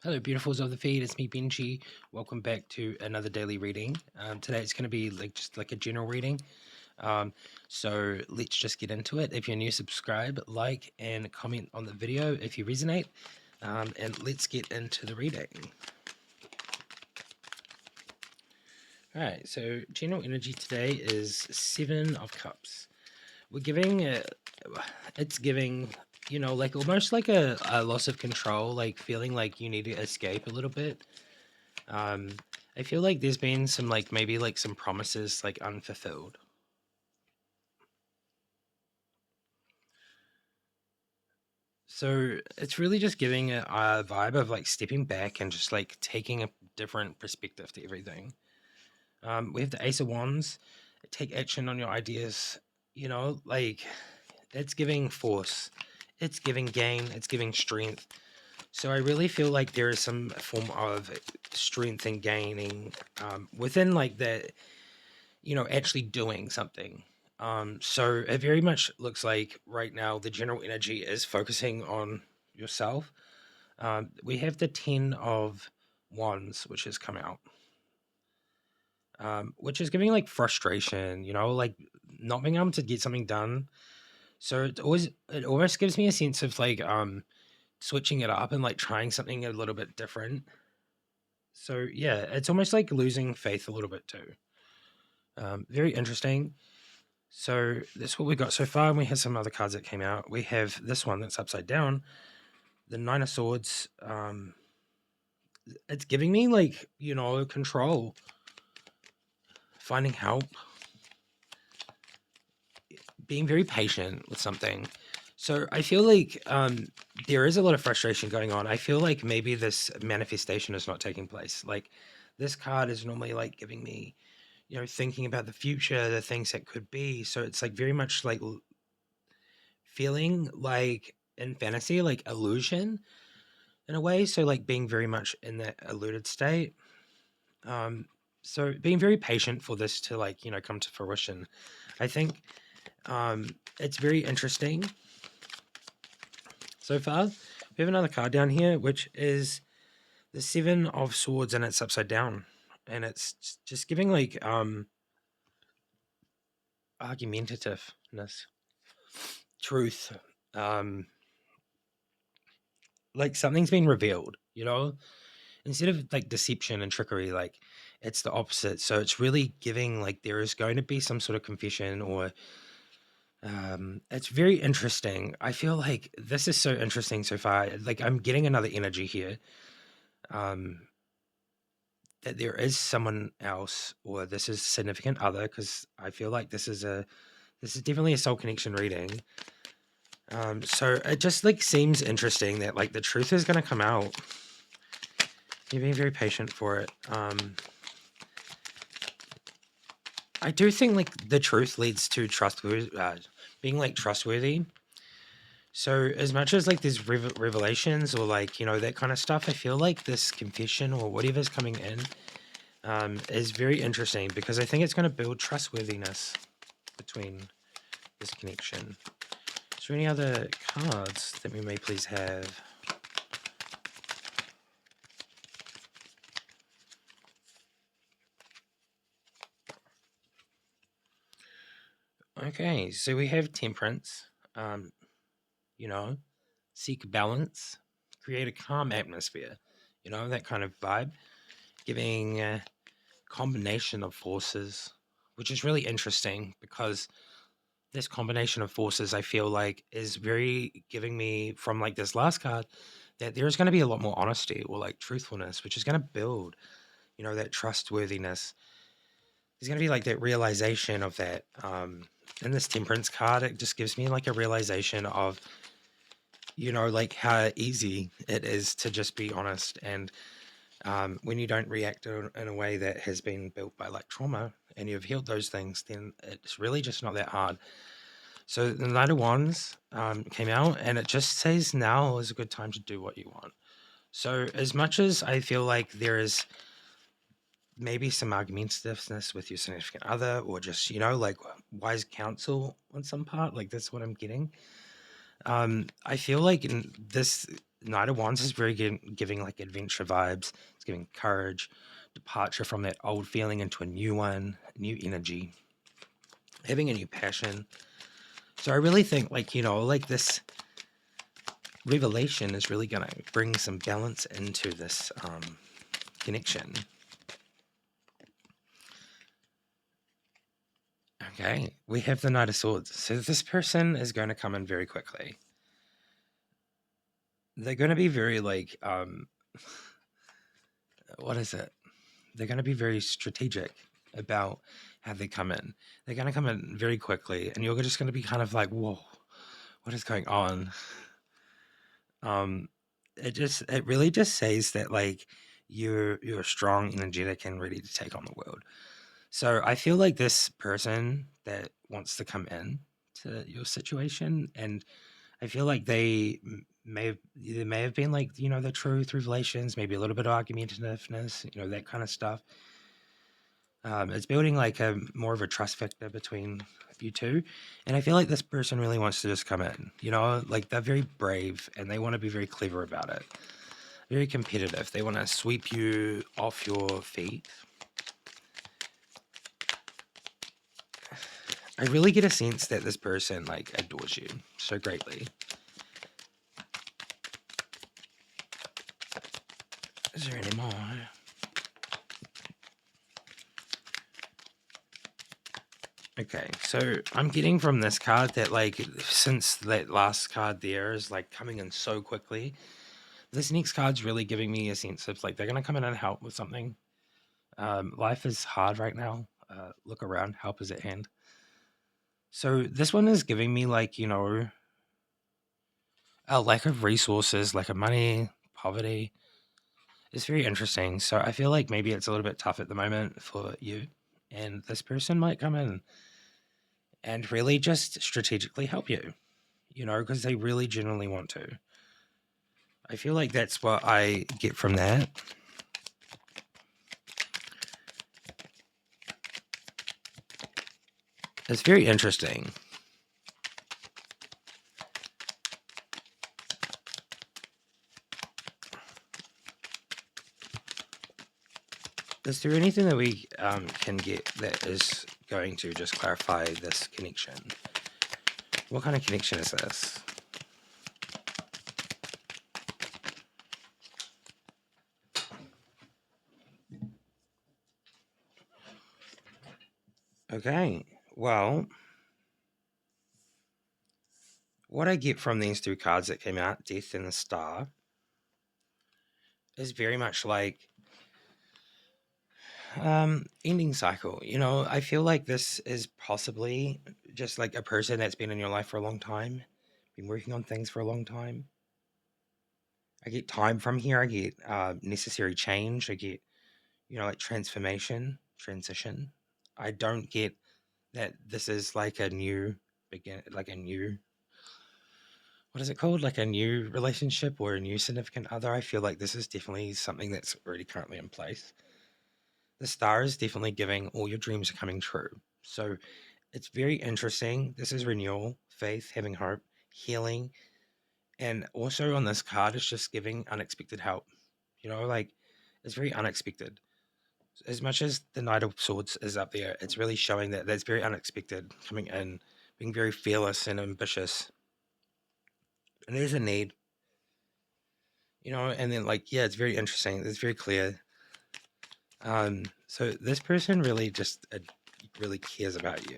Hello, beautifuls of the feed. It's me, Benji. Welcome back to another daily reading. Today it's going to be just like a general reading. Um, so let's just get into it. If you're new, subscribe, like, and comment on the video if you resonate. And let's get into the reading. All right. So general energy today is Seven of Cups. We're giving it's giving like almost like a loss of control, like feeling like you need to escape a little bit. um I feel like there's been some like maybe like some promises like unfulfilled. So it's really just giving a vibe of like stepping back and just like taking a different perspective to everything. We have the Ace of Wands. Take action on your ideas. Like it's giving force, it's giving gain, it's giving strength. So I really feel like there is some form of strength and gaining within like the, actually doing something. So it very much looks like right now the general energy is focusing on yourself. We have the 10 of Wands, which has come out, which is giving like frustration, like not being able to get something done. So it almost gives me a sense of like switching it up and like trying something a little bit different. So yeah, it's almost like losing faith a little bit too. Very interesting. So that's what we got so far. And we have some other cards that came out. We have this one that's upside down, the Nine of Swords. It's giving me like, control, finding help, being very patient with something. So I feel like there is a lot of frustration going on. I feel like maybe this manifestation is not taking place. Like this card is normally like giving me, thinking about the future, the things that could be. So it's like very much like feeling like in fantasy, like illusion in a way. So like being very much in that eluded state. Um, so being very patient for this to like, come to fruition. I think it's very interesting so far. We have another card down here, which is the Seven of Swords, and it's upside down. And it's just giving like argumentativeness, truth, um, like something's been revealed, instead of like deception and trickery, like it's the opposite. So it's really giving like there is going to be some sort of confession, or it's very interesting. I feel like this is so interesting so far. Like I'm getting another energy here. Um, that there is someone else, or this is significant other, because I feel like this is definitely a soul connection reading. So it just like seems interesting that like the truth is going to come out. You're being very patient for it. I do think like the truth leads to trustworthy, being like trustworthy. So as much as like there's revelations or like that kind of stuff, I feel like this confession or whatever's coming in is very interesting, because I think it's going to build trustworthiness between this connection. Is there any other cards that we may please have? Okay, so we have Temperance. Um, seek balance, create a calm atmosphere. That kind of vibe, giving a combination of forces, which is really interesting because this combination of forces I feel like is very giving me from like this last card that there's going to be a lot more honesty or like truthfulness, which is going to build, that trustworthiness. There's going to be like that realization of that. In this Temperance card, it just gives me like a realization of, like how easy it is to just be honest. And when you don't react in a way that has been built by like trauma and you've healed those things, then it's really just not that hard. So the Knight of Wands came out, and it just says now is a good time to do what you want. So as much as I feel like there is maybe some argumentativeness with your significant other, or just like wise counsel on some part, like that's what I'm getting. I feel like in this Knight of Wands is very giving like adventure vibes. It's giving courage, departure from that old feeling into a new one, new energy, having a new passion. So I really think, like, like this revelation is really going to bring some balance into this connection. Okay, we have the Knight of Swords. So this person is going to come in very quickly. They're going to be very like, what is it? They're going to be very strategic about how they come in. They're going to come in very quickly, and you're just going to be kind of like, whoa, what is going on? It really just says that like you're strong, energetic, and ready to take on the world. So I feel like this person that wants to come in to your situation, and I feel like they may have been like, the truth, revelations, maybe a little bit of argumentativeness, that kind of stuff. It's building like a more of a trust factor between you two, and I feel like this person really wants to just come in. Like they're very brave and they want to be very clever about it, very competitive. They want to sweep you off your feet. I really get a sense that this person like adores you so greatly. Is there any more? Okay, so I'm getting from this card that like since that last card there is like coming in so quickly, this next card's really giving me a sense of like they're gonna come in and help with something. Life is hard right now. Look around, help is at hand. So this one is giving me like, a lack of resources, lack of money, poverty. It's very interesting. So I feel like maybe it's a little bit tough at the moment for you. And this person might come in and really just strategically help you, because they really genuinely want to. I feel like that's what I get from that. It's very interesting. Is there anything that we can get that is going to just clarify this connection? What kind of connection is this? Okay, well, what I get from these two cards that came out, Death and the Star, is very much like ending cycle. I feel like this is possibly just like a person that's been in your life for a long time, been working on things for a long time. I get time from here. I get necessary change. I get, like transformation, transition. I don't get that this is like a new like a new, what is it called? Like a new relationship or a new significant other. I feel like this is definitely something that's already currently in place. The star is definitely giving all your dreams are coming true. So it's very interesting. This is renewal, faith, having hope, healing. And also on this card, it's just giving unexpected help. Like it's very unexpected. As much as the Knight of Swords is up there, it's really showing that that's very unexpected coming in, being very fearless and ambitious. And there's a need, and then like, yeah, it's very interesting. It's very clear. So this person really just really cares about you.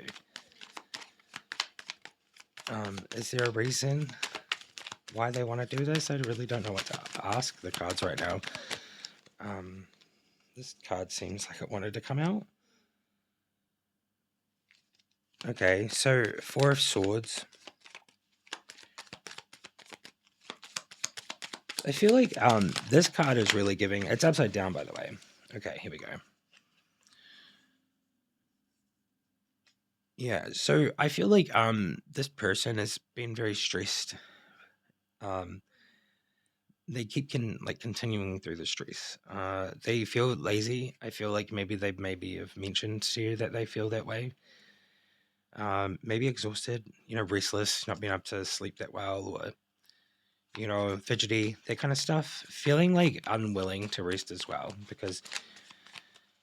Is there a reason why they want to do this? I really don't know what to ask the cards right now. This card seems like it wanted to come out. Okay, so Four of Swords. I feel like this card is really giving. It's upside down, by the way. Okay, here we go. Yeah, so I feel like this person has been very stressed. They keep continuing through the stress. They feel lazy. I feel like maybe they have mentioned to you that they feel that way. Maybe exhausted, restless, not being able to sleep that well, or fidgety, that kind of stuff. Feeling like unwilling to rest as well, because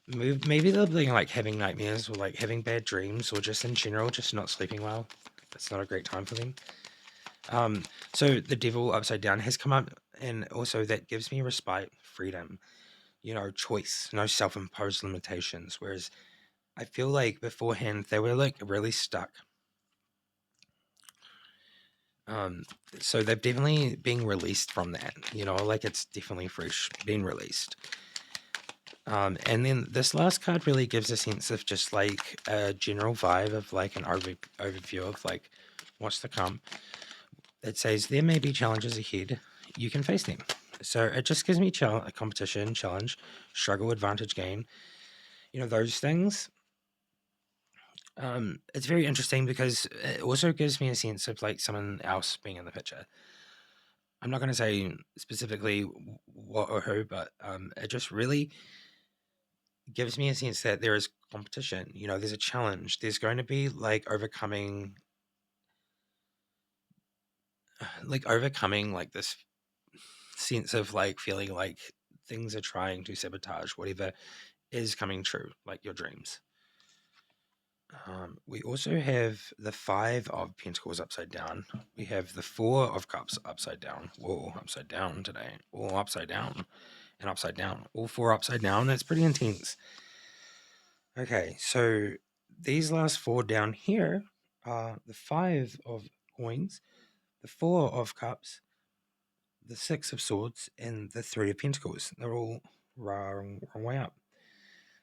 maybe they're being like having nightmares or like having bad dreams or just in general, just not sleeping well. It's not a great time for them. So the devil upside down has come up, and also that gives me respite, freedom, choice, no self-imposed limitations. Whereas I feel like beforehand they were like really stuck. Um, so they've definitely been released from that, like it's definitely fresh, being released. And then this last card really gives a sense of just like a general vibe of like an overview of like what's to come. It says there may be challenges ahead. You can face them. So it just gives me a competition, challenge, struggle, advantage, gain. Those things. It's very interesting because it also gives me a sense of like someone else being in the picture. I'm not going to say specifically what or who, but it just really gives me a sense that there is competition. There's a challenge. There's going to be overcoming like this sense of like feeling like things are trying to sabotage whatever is coming true, like your dreams. We also have the Five of Pentacles upside down. We have the Four of Cups upside down. Whoa, upside down today. All upside down and upside down. All four upside down. That's pretty intense. Okay, so these last four down here are the Five of Coins, the Four of Cups, the Six of Swords, and the Three of Pentacles. They're all wrong way up.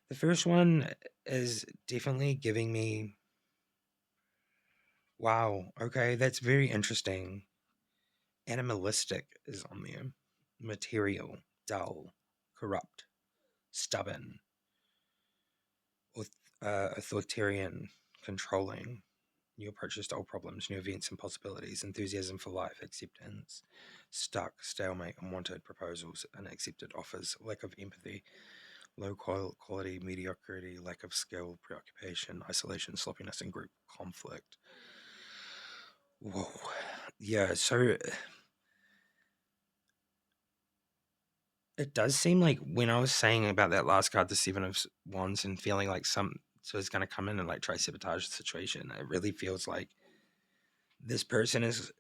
The first one is definitely giving me, wow, okay, that's very interesting. Animalistic is on there. Material, dull, corrupt, stubborn, authoritarian, controlling. New approaches to old problems, new events and possibilities, enthusiasm for life, acceptance, stuck, stalemate, unwanted proposals, unaccepted offers, lack of empathy, low quality, mediocrity, lack of skill, preoccupation, isolation, sloppiness, and group conflict. Whoa. Yeah, so it does seem like when I was saying about that last card, the Seven of Wands, and feeling like so it's going to come in and like try sabotage the situation, it really feels like this person is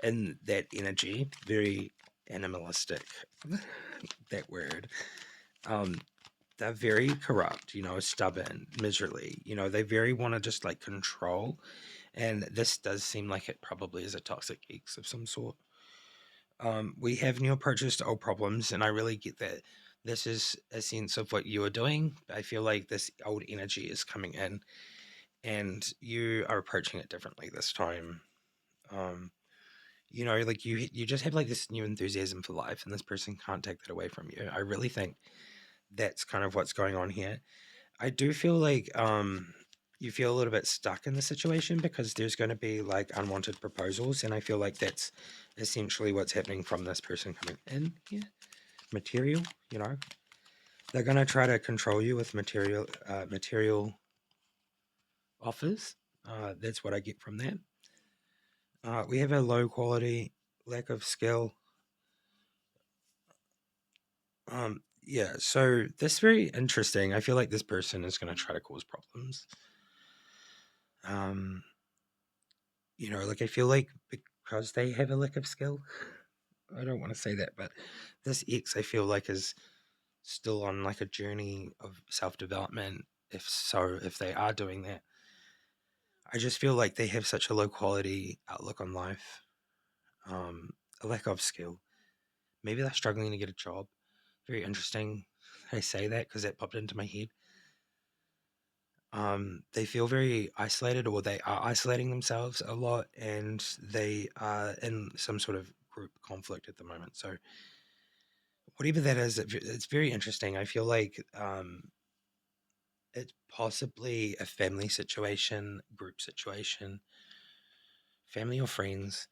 in that energy, very animalistic. That word. Um, they're very corrupt, stubborn, miserly. They very want to just like control, and this does seem like it probably is a toxic ex of some sort. We have new approaches to old problems, and I really get that this is a sense of what you are doing. I feel like this old energy is coming in, and you are approaching it differently this time. Um, like you just have like this new enthusiasm for life, and this person can't take that away from you. I really think that's kind of what's going on here. I do feel like you feel a little bit stuck in the situation because there's going to be like unwanted proposals, and I feel like that's essentially what's happening from this person coming in here. Material, they're going to try to control you with material offers. That's what I get from that. We have a low quality, lack of skill. Yeah, so that's very interesting. I feel like this person is going to try to cause problems. Um, like I feel like because they have a lack of skill, I don't want to say that, but this ex I feel like is still on like a journey of self development. If they are doing that, I just feel like they have such a low quality outlook on life, a lack of skill. Maybe they're struggling to get a job. Very interesting. I say that because that popped into my head. They feel very isolated, or they are isolating themselves a lot, and they are in some sort of group conflict at the moment. So whatever that is, it's very interesting. I feel like it's possibly a family situation, group situation, family or friends.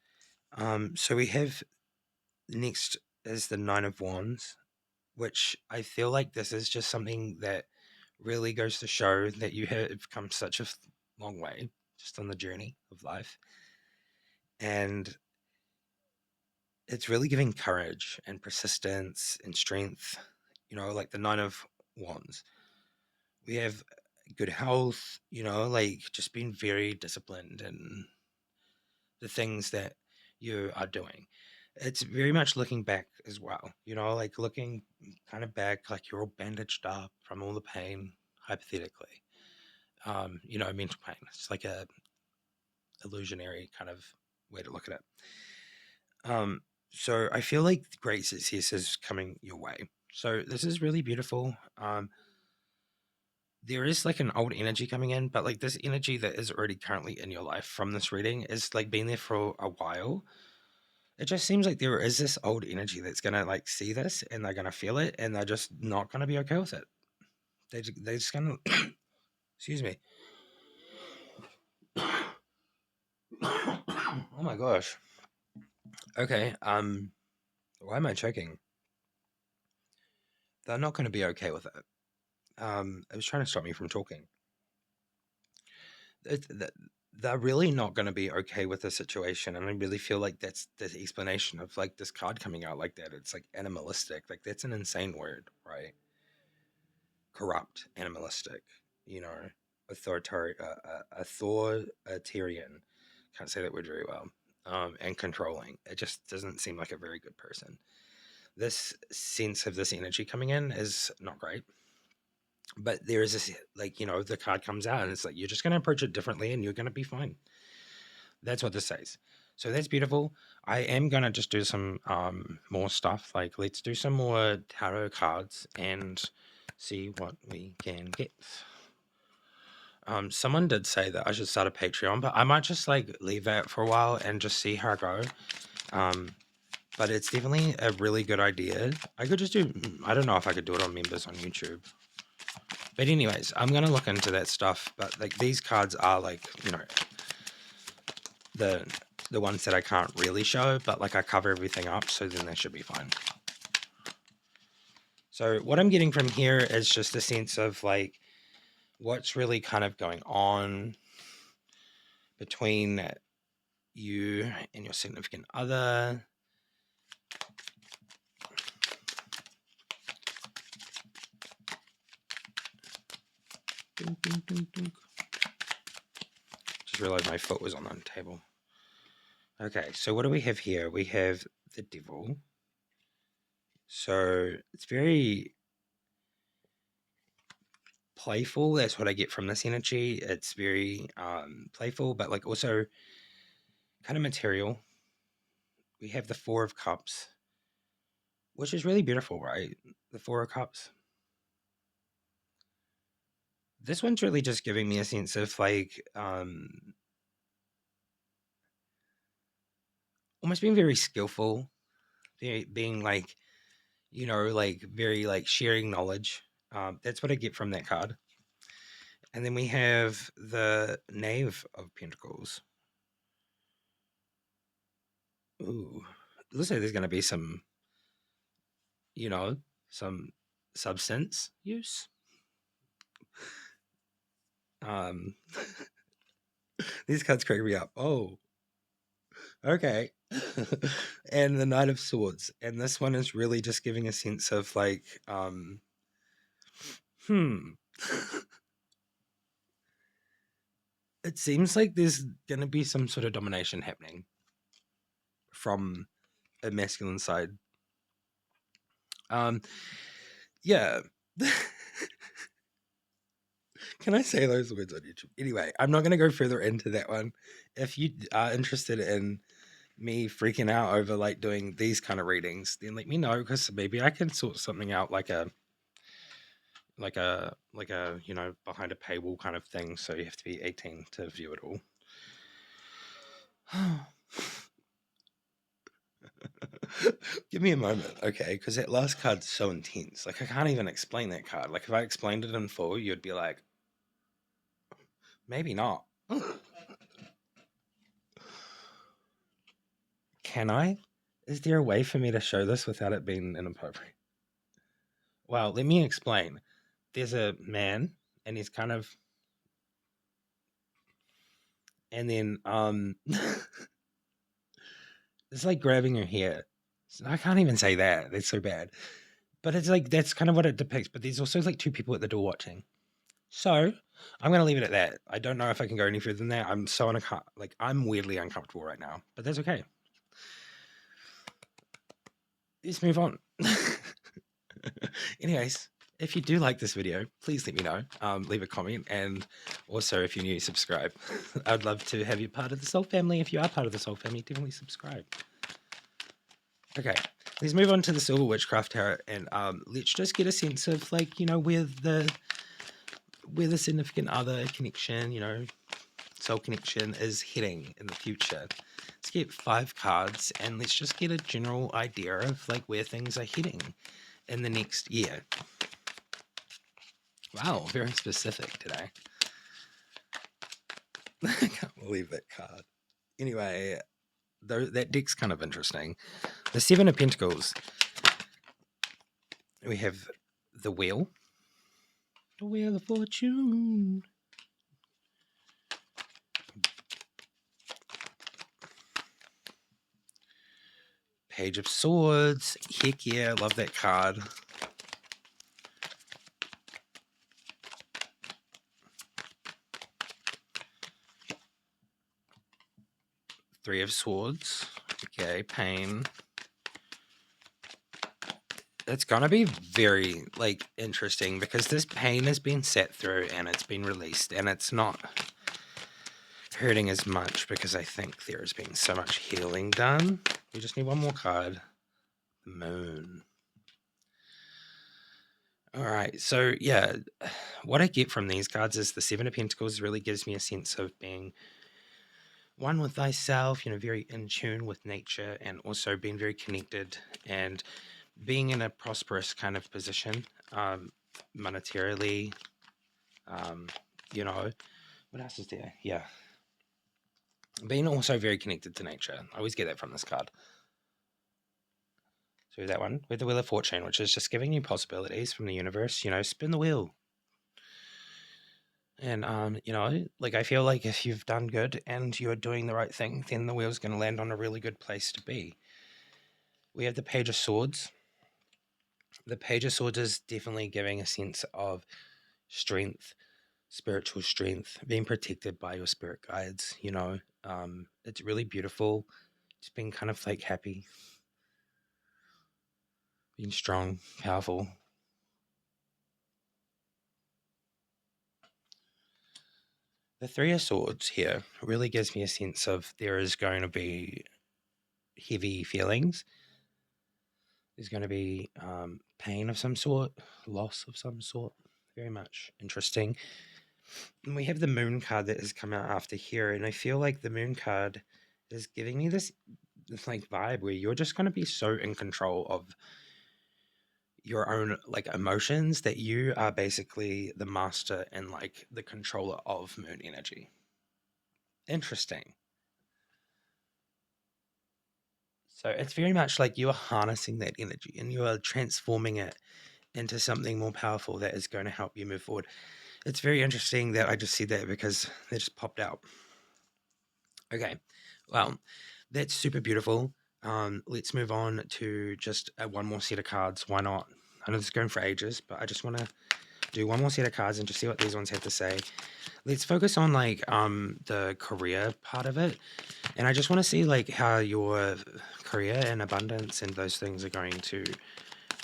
So we have next is the Nine of Wands, which I feel like this is just something that really goes to show that you have come such a long way just on the journey of life. And it's really giving courage and persistence and strength. Like the Nine of Wands. We have good health, like just being very disciplined in the things that you are doing. It's very much looking back as well, like looking kind of back, like you're all bandaged up from all the pain, hypothetically. Mental pain. It's like a illusionary kind of way to look at it. So I feel like great success is coming your way. So this is really beautiful. There is like an old energy coming in, but like this energy that is already currently in your life from this reading is like been there for a while. It just seems like there is this old energy that's gonna like see this and they're gonna feel it and they're just not gonna be okay with it. They're just gonna excuse me. Oh my gosh. Okay. Why am I choking? They're not gonna be okay with it. It was trying to stop me from talking. They're really not going to be okay with the situation, and I really feel like that's the explanation of like this card coming out like that. It's like animalistic, like that's an insane word, right? Corrupt, animalistic, you know, authoritarian. Can't say that word very well. And controlling. It just doesn't seem like a very good person. This sense of this energy coming in is not great. But there is this, like, the card comes out and it's like, you're just going to approach it differently and you're going to be fine. That's what this says. So that's beautiful. I am going to just do some more stuff. Like, let's do some more tarot cards and see what we can get. Someone did say that I should start a Patreon, but I might just like leave that for a while and just see how I go. But it's definitely a really good idea. I could just do, I don't know if I could do it on members on YouTube. But anyways, I'm going to look into that stuff. But like these cards are like, the ones that I can't really show, but like I cover everything up, so then they should be fine. So what I'm getting from here is just a sense of like what's really kind of going on between you and your significant other. Dunk, dunk, dunk, dunk. Just realized my foot was on the table. Okay, so what do we have here? We have the Devil. So it's very playful. That's what I get from this energy. It's very playful, but like also kind of material. We have the Four of Cups, which is really beautiful, right? The Four of Cups. This one's really just giving me a sense of like almost being very skillful, being like, like very like sharing knowledge. That's what I get from that card. And then we have the Knave of Pentacles. Ooh, looks like there's going to be some, some substance use. These cards crack me up. Oh, okay. And the Knight of Swords. And this one is really just giving a sense of like, it seems like there's going to be some sort of domination happening from a masculine side. Yeah. Can I say those words on YouTube? Anyway, I'm not going to go further into that one. If you are interested in me freaking out over like doing these kind of readings, then let me know, because maybe I can sort something out like a behind a paywall kind of thing, so you have to be 18 to view it all. Give me a moment, okay? Because that last card's so intense. Like I can't even explain that card. Like if I explained it in full, you'd be like, maybe not. Can I? Is there a way for me to show this without it being inappropriate? Well, let me explain. There's a man and he's kind of, and then it's like grabbing your hair, I can't even say that. That's so bad. But it's like that's kind of what it depicts. But there's also like two people at the door watching. So I'm gonna leave it at that. I don't know if I can go any further than that. I'm so like I'm weirdly uncomfortable right now, but that's okay. Let's move on. Anyways, if you do like this video, please let me know. Leave a comment, and also if you're new, subscribe. I'd love to have you part of the Soul family. If you are part of the Soul family, definitely subscribe. Okay, let's move on to the Silver Witchcraft Tarot, and let's just get a sense of like where the significant other connection, soul connection is heading in the future. Let's get 5 cards, and let's just get a general idea of like where things are heading in the next year. Wow, very specific today. I can't believe that card. Anyway, that deck's kind of interesting. The 7 of Pentacles. We have the Wheel. The Wheel of Fortune. Page of Swords. Heck yeah, love that card. Three of Swords. Okay, Pain. It's gonna be very like interesting because this pain has been set through and it's been released, and it's not hurting as much because I think there has been so much healing done. We just need one more card. Moon. All right, so yeah, what I get from these cards is the 7 of Pentacles really gives me a sense of being one with thyself, very in tune with nature, and also being very connected and being in a prosperous kind of position, monetarily. What else is there? Yeah, being also very connected to nature. I always get that from this card. So that one with the Wheel of Fortune, which is just giving you possibilities from the universe. Spin the wheel. And like I feel like if you've done good and you're doing the right thing, then the wheel's going to land on a really good place to be. We have the Page of Swords. The Page of Swords is definitely giving a sense of strength, spiritual strength, being protected by your spirit guides. It's really beautiful. Just being kind of like happy, being strong, powerful. The Three of Swords here really gives me a sense of there is going to be heavy feelings. There's going to be pain of some sort, loss of some sort. Very much interesting. And we have the Moon card that has come out after here, and I feel like the Moon card is giving me this like vibe where you're just going to be so in control of your own like emotions that you are basically the master and like the controller of moon energy. Interesting. So it's very much like you are harnessing that energy and you are transforming it into something more powerful that is going to help you move forward. It's very interesting that I just said that because they just popped out. Okay, well, that's super beautiful. Let's move on to just one more set of cards. Why not? I know this is going for ages, but I just want to do one more set of cards and just see what these ones have to say. Let's focus on like the career part of it, and I just want to see like how your career and abundance and those things are going to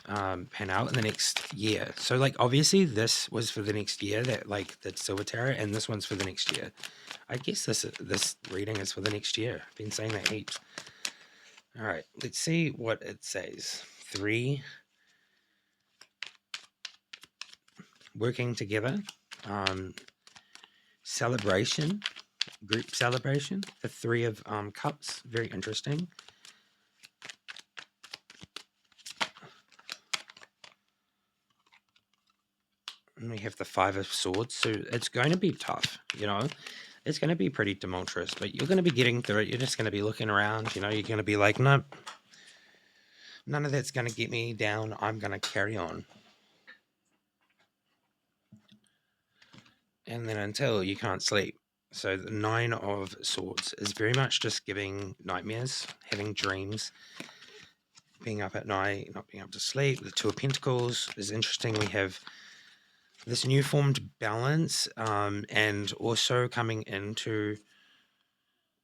pan out in the next year. So like obviously this was for the next year, that Silver Tarot, and this one's for the next year. I guess this reading is for the next year. I've been saying that heaps. All right, let's see what it says. 3, working together, celebration, group celebration. The 3 of Cups, very interesting. And we have the 5 of Swords, so it's going to be tough, It's going to be pretty tumultuous, but you're going to be getting through it. You're just going to be looking around, you're going to be like, nope, none of that's going to get me down. I'm going to carry on. And then until you can't sleep. So the 9 of Swords is very much just giving nightmares, having dreams, being up at night, not being able to sleep. The Two of Pentacles is interesting. We have this new formed balance, and also coming into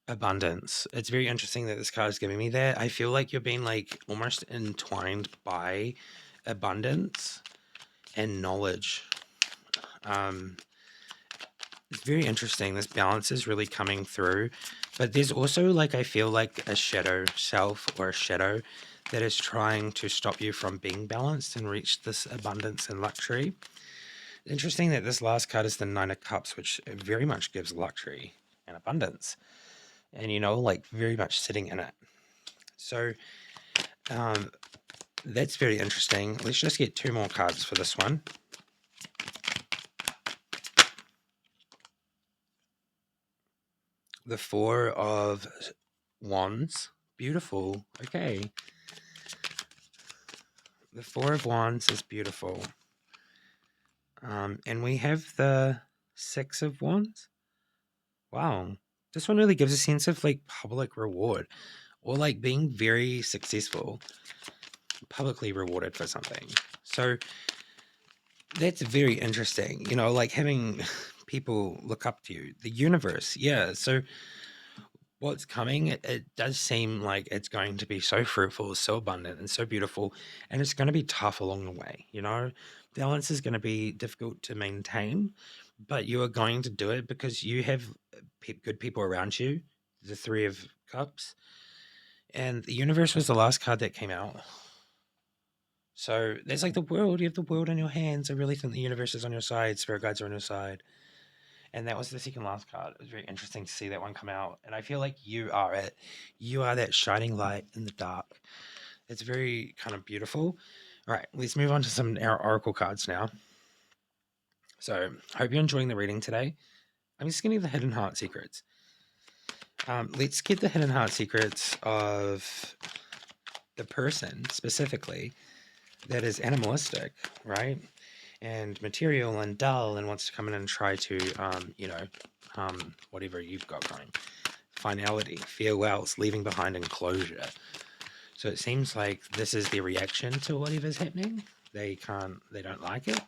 abundance. It's very interesting that this card is giving me that. I feel like you're being like almost entwined by abundance and knowledge. It's very interesting. This balance is really coming through, but there's also like, I feel like a shadow self or a shadow that is trying to stop you from being balanced and reach this abundance and luxury. Interesting that this last card is the Nine of Cups, which very much gives luxury and abundance, and like very much sitting in it. So that's very interesting. Let's just get 2 more cards for this one. The Four of Wands. Beautiful. Okay. The Four of Wands is beautiful. And we have the Six of Wands. Wow. This one really gives a sense of like public reward, or like being very successful, publicly rewarded for something. So that's very interesting. Like having people look up to you, the universe. Yeah. So what's coming, it does seem like it's going to be so fruitful, so abundant, and so beautiful, and it's going to be tough along the way. Balance is going to be difficult to maintain, but you are going to do it because you have good people around you. The Three of Cups, and the universe was the last card that came out. So there's like the world. You have the world in your hands. I really think the universe is on your side. Spirit guides are on your side. And that was the second last card. It was very interesting to see that one come out. And I feel like you are it. You are that shining light in the dark. It's very kind of beautiful. All right, let's move on to some oracle cards now. So I hope you're enjoying the reading today. I'm just getting the hidden heart secrets. Let's get the hidden heart secrets of the person specifically that is animalistic, right? And material and dull and wants to come in and try to, whatever you've got going. Finality, farewells, leaving behind enclosure. So it seems like this is their reaction to whatever's happening. They don't like it,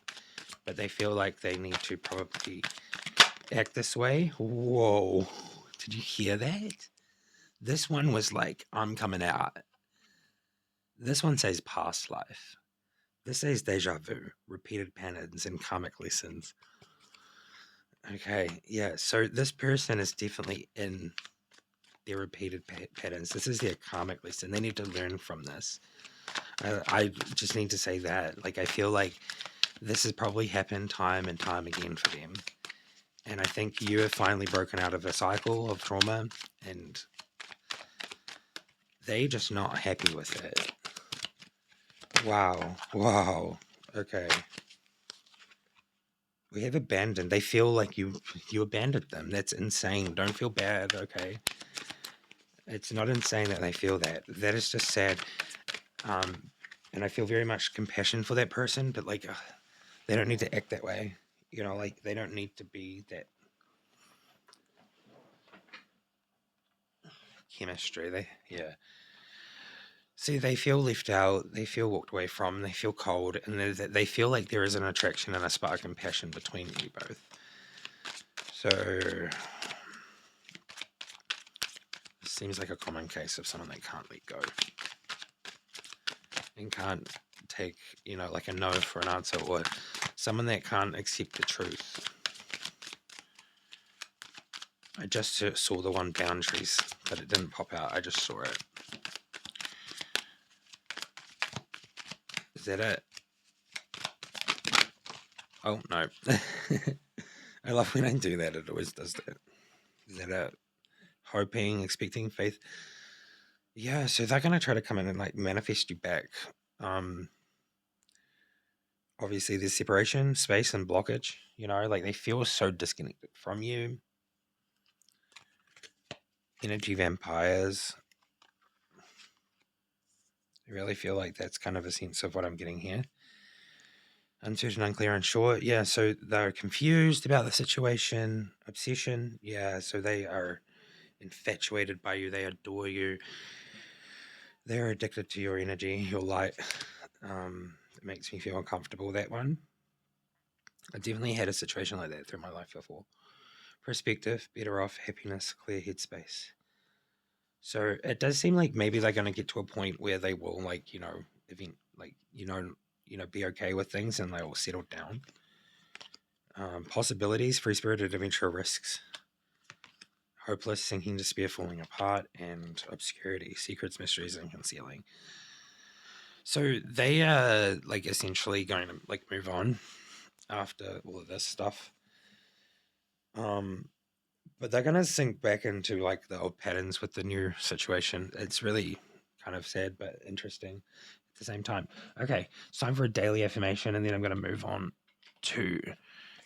but they feel like they need to probably act this way. Whoa, did you hear that? This one was like, I'm coming out. This one says past life. This says deja vu, repeated patterns, and karmic lessons. Okay, yeah, so this person is definitely in their repeated patterns. This is their karmic lesson. They need to learn from this. I just need to say that. Like, I feel like this has probably happened time and time again for them. And I think you have finally broken out of a cycle of trauma, and they just not happy with it. Wow. Okay. We have abandoned. They feel like you abandoned them. That's insane. Don't feel bad, okay? It's not insane that they feel that. That is just sad. And I feel very much compassion for that person, but like they don't need to act that way. Like they don't need to be that chemistry. See, they feel left out, they feel walked away from, they feel cold, and they feel like there is an attraction and a spark and passion between you both. So, this seems like a common case of someone that can't let go and can't take, like a no for an answer, or someone that can't accept the truth. I just saw the one boundaries, but it didn't pop out. I just saw it. Is that it? Oh, no. I love when I do that. It always does that. Is that it? Hoping, expecting, faith. Yeah, so they're going to try to come in and like manifest you back. Obviously, there's separation, space, and blockage. Like they feel so disconnected from you. Energy vampires. I really feel like that's kind of a sense of what I'm getting here. Uncertain, unclear, unsure. Yeah, so they're confused about the situation. Obsession. Yeah, so they are infatuated by you. They adore you. They're addicted to your energy, your light. It makes me feel uncomfortable, that one. I definitely had a situation like that through my life before. Perspective, better off, happiness, clear headspace. So it does seem like maybe they're going to get to a point where they will, like, be okay with things and they will settle down. Possibilities, free spirited adventure, risks, hopeless, sinking, despair, falling apart, and obscurity, secrets, mysteries, and concealing. So they are like essentially going to like move on after all of this stuff. But they're gonna sink back into like the old patterns with the new situation. It's really kind of sad but interesting at the same time. Okay, it's time for a daily affirmation, and then I'm gonna move on to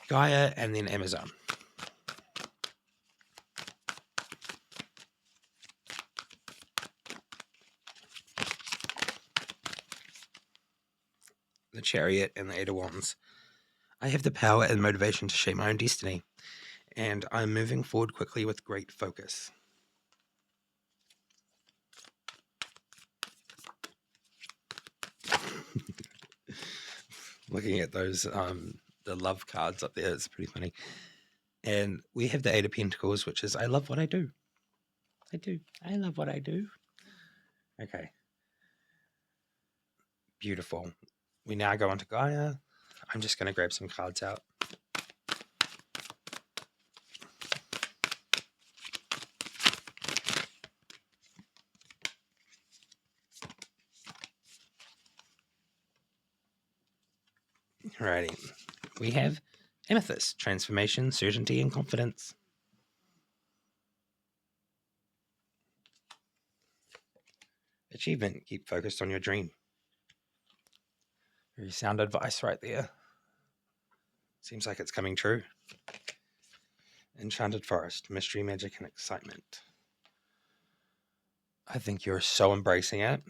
Gaia and then Amazon. The Chariot and the Eight of Wands. I have the power and motivation to shape my own destiny, and I'm moving forward quickly with great focus. Looking at those the love cards up there, it's pretty funny. And we have the Eight of Pentacles, which is I love what I do. I love what I do. Okay. Beautiful. We now go on to Gaia. I'm just going to grab some cards out. Alrighty. We have Amethyst, transformation, certainty, and confidence. Achievement, keep focused on your dream. Very sound advice right there. Seems like it's coming true. Enchanted forest, mystery, magic, and excitement. I think you're so embracing it.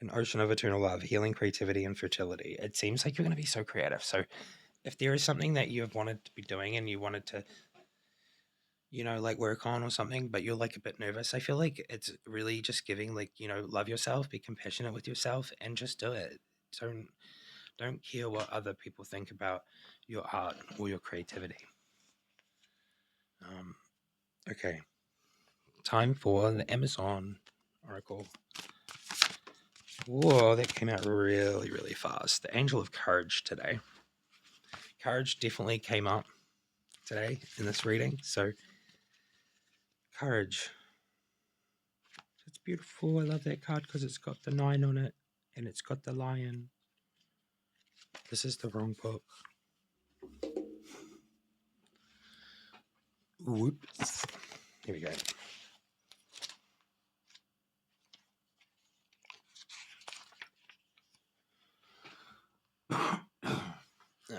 An ocean of eternal love, healing, creativity, and fertility. It seems like you're going to be so creative. So if there is something that you have wanted to be doing and you wanted to, like work on or something, but you're like a bit nervous, I feel like it's really just giving, like, love yourself, be compassionate with yourself, and just do it. Don't care what other people think about your art or your creativity. Okay. Time for the Amazon Oracle. Whoa, that came out really, really fast. The Angel of Courage today. Courage definitely came up today in this reading. So, courage. It's beautiful. I love that card because it's got the 9 on it and it's got the lion. This is the wrong book. Whoops. Here we go.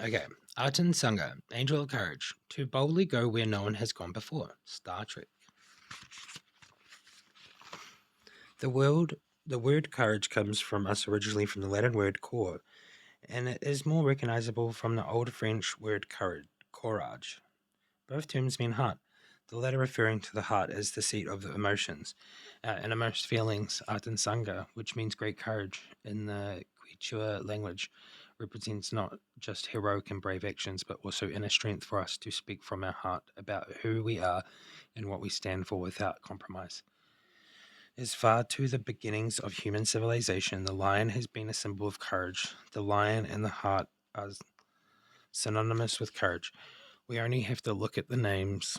Okay. Arten Sangha, Angel of Courage. To boldly go where no one has gone before. Star Trek. The word courage comes from us originally from the Latin word cor, and it is more recognizable from the Old French word courage. Both terms mean heart, the latter referring to the heart as the seat of the emotions. And most feelings, Arten Sangha, which means great courage in the Quechua language, represents not just heroic and brave actions, but also inner strength for us to speak from our heart about who we are and what we stand for without compromise. As far to the beginnings of human civilization, the lion has been a symbol of courage. The lion and the heart are synonymous with courage. We only have to look at the names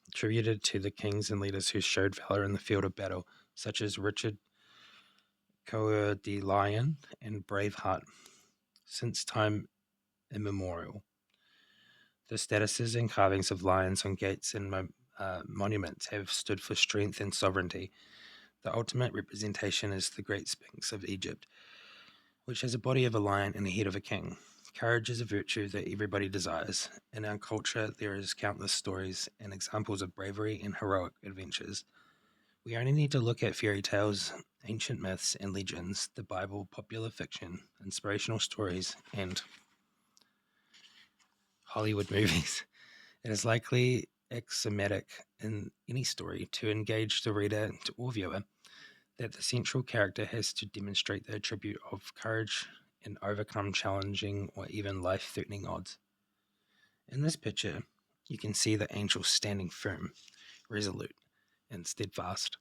attributed to the kings and leaders who showed valor in the field of battle, such as Richard Coeur de Lion and Braveheart, since time immemorial. The statues and carvings of lions on gates and monuments have stood for strength and sovereignty. The ultimate representation is the Great Sphinx of Egypt, which has a body of a lion and a head of a king. Courage is a virtue that everybody desires. In our culture, there is countless stories and examples of bravery and heroic adventures. We only need to look at fairy tales, ancient myths and legends, the Bible, popular fiction, inspirational stories, and Hollywood movies. It is likely axiomatic in any story to engage the reader or viewer. that the central character has to demonstrate the attribute of courage and overcome challenging or even life threatening odds. In this picture, you can see the angel standing firm, resolute, and steadfast.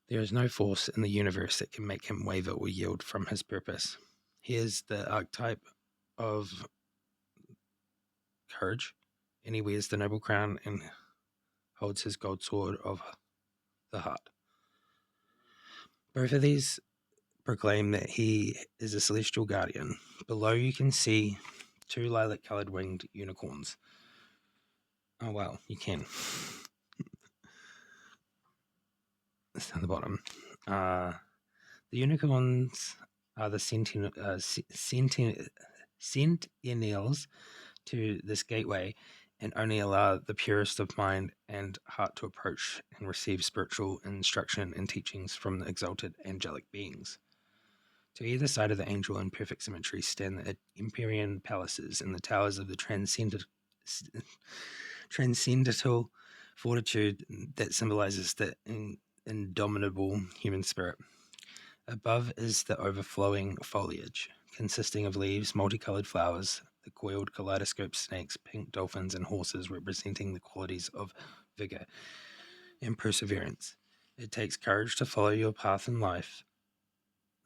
There is no force in the universe that can make him waver or yield from his purpose. He is the archetype of courage, and he wears the noble crown and holds his gold sword of the heart. Both of these proclaim that he is a celestial guardian. Below you can see two lilac-colored winged unicorns. Oh wow, you can. It's down the bottom. The unicorns are the sentinels to this gateway, and only allow the purest of mind and heart to approach and receive spiritual instruction and teachings from the exalted angelic beings. To either side of the angel in perfect symmetry stand the Empyrean palaces and the towers of the transcendental fortitude that symbolizes the indomitable human spirit. Above is the overflowing foliage, consisting of leaves, multicolored flowers, the coiled kaleidoscope snakes, pink dolphins, and horses representing the qualities of vigor and perseverance. It takes courage to follow your path in life,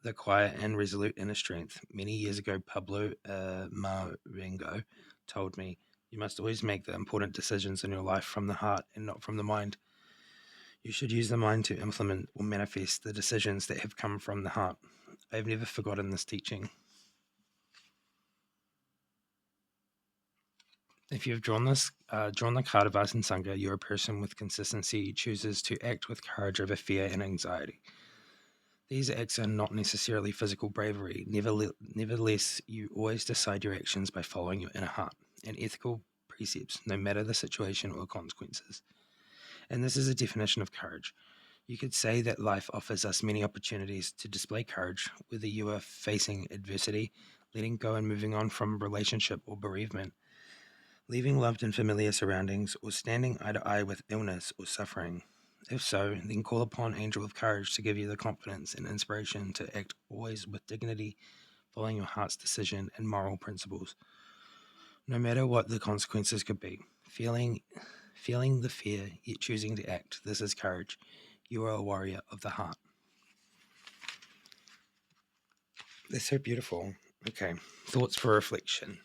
the quiet and resolute inner strength. Many years ago, Pablo Marengo told me, "You must always make the important decisions in your life from the heart and not from the mind. You should use the mind to implement or manifest the decisions that have come from the heart." I've never forgotten this teaching. If you've drawn the card of Vasan Sangha, you're a person with consistency who chooses to act with courage over fear and anxiety. These acts are not necessarily physical bravery. Nevertheless, you always decide your actions by following your inner heart and ethical precepts, no matter the situation or consequences. And this is a definition of courage. You could say that life offers us many opportunities to display courage, whether you are facing adversity, letting go and moving on from a relationship or bereavement, leaving loved and familiar surroundings, or standing eye to eye with illness or suffering. If so, then call upon Angel of Courage to give you the confidence and inspiration to act always with dignity, following your heart's decision and moral principles. No matter what the consequences could be, feeling the fear, yet choosing to act, this is courage. You are a warrior of the heart. They're so beautiful. Okay, thoughts for reflection.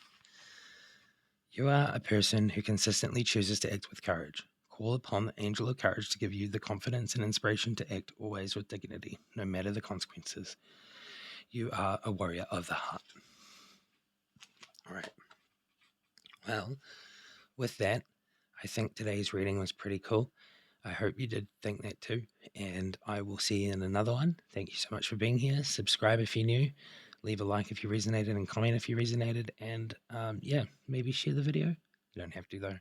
You are a person who consistently chooses to act with courage. Call upon the Angel of Courage to give you the confidence and inspiration to act always with dignity, no matter the consequences. You are a warrior of the heart. All right. Well, with that, I think today's reading was pretty cool. I hope you did think that too, and I will see you in another one. Thank you so much for being here. Subscribe if you're new. Leave a like if you resonated and comment if you resonated. And yeah, maybe share the video. You don't have to though.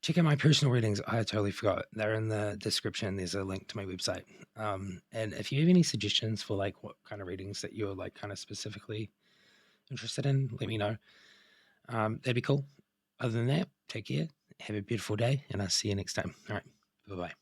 Check out my personal readings. I totally forgot. They're in the description. There's a link to my website. And if you have any suggestions for like what kind of readings that you're like kind of specifically interested in, let me know. That'd be cool. Other than that, take care. Have a beautiful day, and I'll see you next time. All right. Bye-bye.